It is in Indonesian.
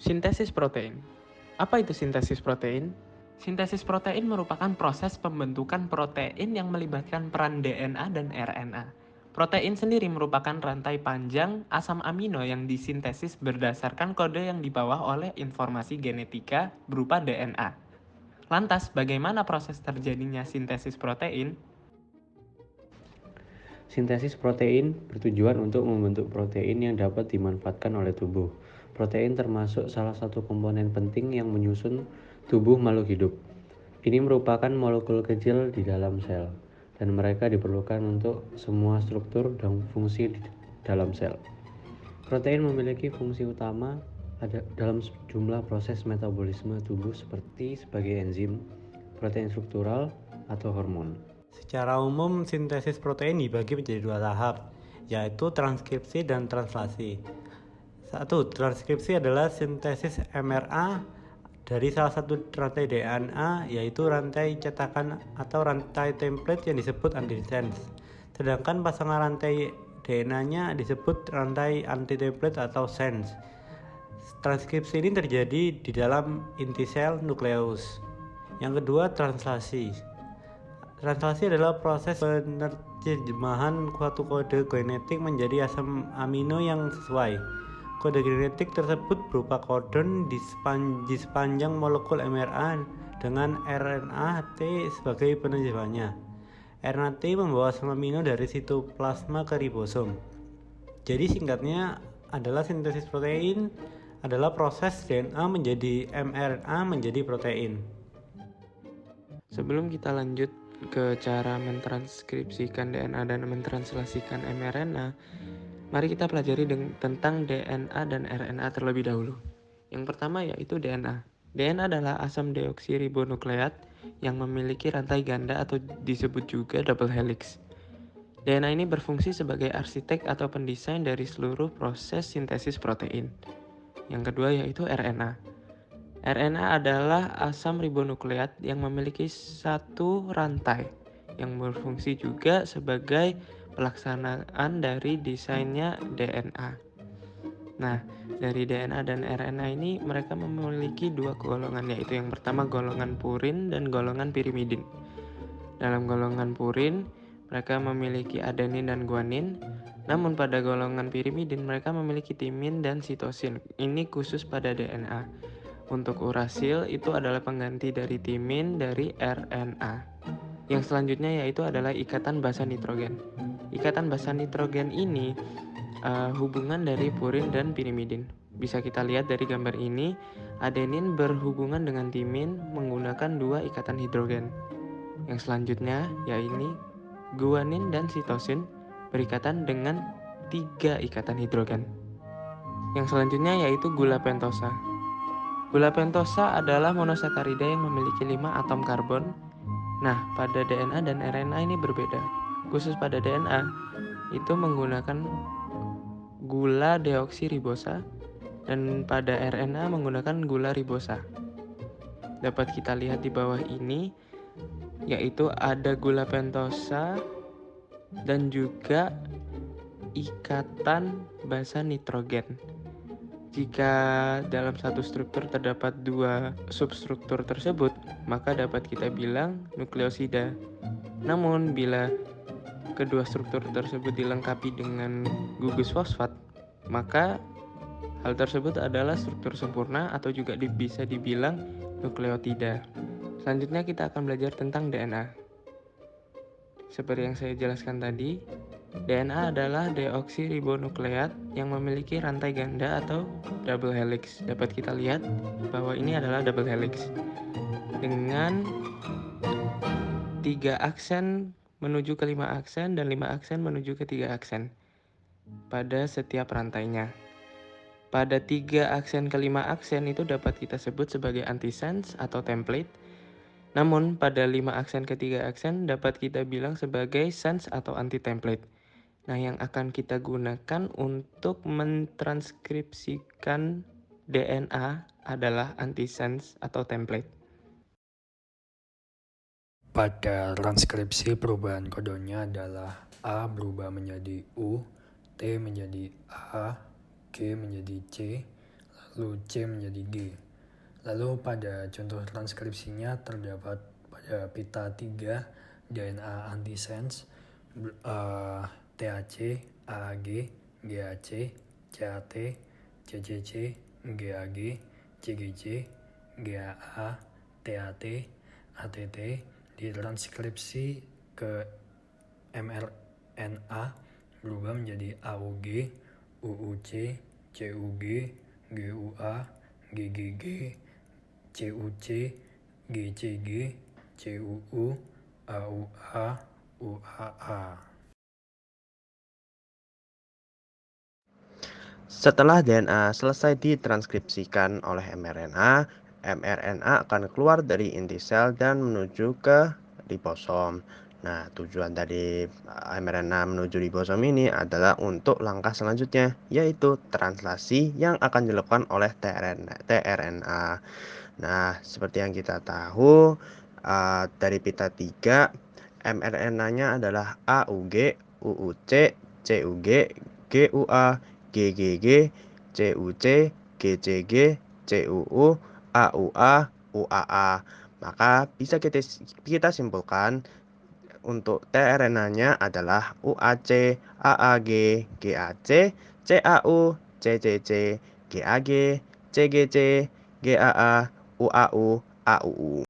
Sintesis protein. Apa itu sintesis protein? Sintesis protein merupakan proses pembentukan protein yang melibatkan peran DNA dan RNA. Protein sendiri merupakan rantai panjang asam amino yang disintesis berdasarkan kode yang dibawa oleh informasi genetika berupa DNA. Lantas, bagaimana proses terjadinya sintesis protein? Sintesis protein bertujuan untuk membentuk protein yang dapat dimanfaatkan oleh tubuh. Protein termasuk salah satu komponen penting yang menyusun tubuh makhluk hidup. Ini merupakan molekul kecil di dalam sel, dan mereka diperlukan untuk semua struktur dan fungsi di dalam sel. Protein memiliki fungsi utama dalam sejumlah proses metabolisme tubuh seperti sebagai enzim, protein struktural, atau hormon. Secara umum, sintesis protein dibagi menjadi dua tahap, yaitu transkripsi dan translasi. 1. Transkripsi adalah sintesis mRNA dari salah satu rantai DNA, yaitu rantai cetakan atau rantai template yang disebut antisense. Sedangkan pasangan rantai DNA-nya disebut rantai anti-template atau sense. Transkripsi ini terjadi di dalam inti sel nukleus. Yang kedua, translasi. Translasi adalah proses penerjemahan suatu kode genetik menjadi asam amino yang sesuai. Kode genetik tersebut berupa kodon di sepanjang molekul mRNA dengan RNA T sebagai penerjemahnya. RNA T membawa asam amino dari sitoplasma ke ribosom. Jadi singkatnya adalah sintesis protein adalah proses DNA menjadi mRNA menjadi protein. Sebelum kita lanjut ke cara mentranskripsikan DNA dan mentranslasikan mRNA, mari kita pelajari tentang DNA dan RNA terlebih dahulu. Yang pertama yaitu DNA. DNA adalah asam deoksiribonukleat yang memiliki rantai ganda atau disebut juga double helix. DNA ini berfungsi sebagai arsitek atau pendesain dari seluruh proses sintesis protein. Yang kedua yaitu RNA. RNA adalah asam ribonukleat yang memiliki satu rantai yang berfungsi juga sebagai pelaksanaan dari desainnya DNA. Nah, dari DNA dan RNA ini mereka memiliki dua golongan, yaitu yang pertama golongan purin dan golongan pirimidin. Dalam golongan purin, mereka memiliki adenin dan guanin, namun pada golongan pirimidin mereka memiliki timin dan sitosin. Ini khusus pada DNA. Untuk urasil itu adalah pengganti dari timin dari RNA. Yang selanjutnya yaitu adalah ikatan basa nitrogen. Ikatan basa nitrogen ini hubungan dari purin dan pirimidin. Bisa kita lihat dari gambar ini, adenin berhubungan dengan timin menggunakan dua ikatan hidrogen. Yang selanjutnya yaitu guanin dan sitosin berikatan dengan 3 ikatan hidrogen. Yang selanjutnya yaitu gula pentosa. Gula pentosa adalah monosakarida yang memiliki 5 atom karbon. Nah, pada DNA dan RNA ini berbeda. Khusus pada DNA, itu menggunakan gula deoksiribosa dan pada RNA menggunakan gula ribosa. Dapat kita lihat di bawah ini, yaitu ada gula pentosa dan juga ikatan basa nitrogen. Jika dalam satu struktur terdapat 2 substruktur tersebut, maka dapat kita bilang nukleosida. Namun, bila kedua struktur tersebut dilengkapi dengan gugus fosfat, maka hal tersebut adalah struktur sempurna atau juga bisa dibilang nukleotida. Selanjutnya kita akan belajar tentang DNA. Seperti yang saya jelaskan tadi, DNA adalah deoksiribonukleat yang memiliki rantai ganda atau double helix. Dapat kita lihat bahwa ini adalah double helix dengan 3 aksen menuju ke 5 aksen dan 5 aksen menuju ke 3 aksen pada setiap rantainya. Pada 3 aksen ke 5 aksen itu dapat kita sebut sebagai antisense atau template. Namun pada 5 aksen ke 3 aksen dapat kita bilang sebagai sense atau anti-template. Nah, yang akan kita gunakan untuk mentranskripsikan DNA adalah antisense atau template. Pada transkripsi perubahan kodenya adalah A berubah menjadi U, T menjadi A, G menjadi C, lalu C menjadi G. Lalu pada contoh transkripsinya terdapat pada pita 3 DNA antisense TAC, AAG, GAC, CAT, CCC, GAG, CGC, GAA, TAT, ATT ditranskripsi ke mRNA berubah menjadi AUG, UUC, CUG, GUA, GGG, CUC, GCG, CUU, AUA, UAA. Setelah DNA selesai ditranskripsikan oleh mRNA, mRNA akan keluar dari inti sel dan menuju ke ribosom. Nah, tujuan dari mRNA menuju ribosom ini adalah untuk langkah selanjutnya, yaitu translasi yang akan dilakukan oleh tRNA. Nah, seperti yang kita tahu, dari pita 3, mRNA-nya adalah AUG, UUC, CUG, GUA, GGG, CUC, GCG, CUU, AUA, UAA. Maka bisa kita simpulkan untuk tRNA-nya adalah UAC, AAG, GAC, CAU, CCC, GAG, CGC, GAA, UAU, AUU.